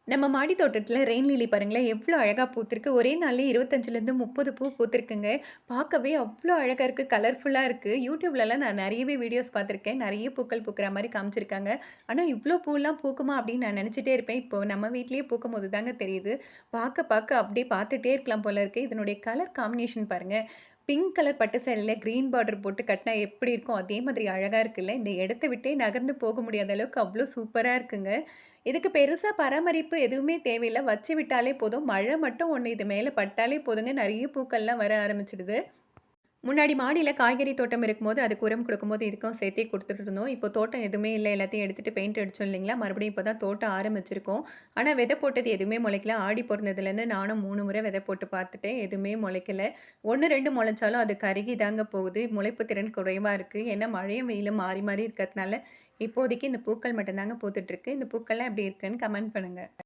நம்ம மாடி தோட்டத்தில rain lily பாருங்களேன், எவ்ளோ அழகா பூத்திருக்கு. ஒரே நாள்லயே 25லேருந்து 30 பூ பூத்திருக்குங்க. பார்க்கவே அவ்ளோ அழகா இருக்கு. கலர்ஃபுல்லா இருக்கு. YouTubeலலாம் நான் நெறையவே வீடியோஸ் பார்த்துருக்கேன். நெறைய பூக்கள் பூக்கிற மாரி காமிச்சிருக்காங்க. ஆனா, இவ்ளோ பூலாம் பூக்குமா அப்படின்னு நான் நெனச்சுட்டே இருப்பேன். இப்போ நம்ம வீட்லயே பூக்கும்போது தாங்க தெரியுது. பார்க்க பார்க்க அப்படியே பார்த்துட்டே இருக்கலாம் போல இருக்கு. இதனுடைய கலர் காம்பினேஷன் பாருங்க. பிங்க் கலர் பட்டு சேலையில கிரீன் பார்டர் போட்டு கட்டினா எப்படி இருக்கும்? அதே மாதிரி அழகா இருக்குல்ல. இந்த இடத்த விட்டே நகர்ந்து போக முடியாத அளவுக்கு அவ்ளோ சூப்பரா இருக்குங்க. இதுக்கு பெருசா பராமரிப்பு எதுவுமே தேவையில்ல. வச்சு விட்டாலே போதும். மழை மட்டும் ஒண்ணு இது மேல பட்டாலே போதுங்க, நெறைய பூக்கள்லாம் வர ஆரம்பிச்சுடுது. முன்னாடி மாடியில காய்கறி தோட்டம் இருக்கும்போது, அதுக்கு உரம் குடுக்கும்போது இதுக்கும் சேர்த்தே குடுத்துட்டு இருந்தோம். இப்போ தோட்டம் எதுவுமே இல்ல. எல்லாத்தையும் எடுத்துட்டு பெயிண்ட் அடிச்சோம் இல்லைங்களா? மறுபடியும் இப்போ தான் தோட்டம் ஆரம்பிச்சிருக்கோம். ஆனா விதை போட்டது எதுவுமே முளைக்கல. ஆடி பொறந்ததுலேருந்து நானும் 3 முறை விதை போட்டு பார்த்துட்டேன். எதுவுமே முளைக்கல. 1, 2 முளைச்சாலும் அது கருகி தாங்க போகுது. முளைப்பு திறன் குறைவா இருக்கு. ஏன்னா மழையும், வெயிலும் மாறி மாறி இருக்கிறதுனால, இப்போதைக்கு இந்த பூக்கள் மட்டும் தாங்க பூத்துட்டு இருக்கு. இந்த பூக்கள்லாம் எப்படி இருக்குன்னு கமெண்ட் பண்ணுங்க.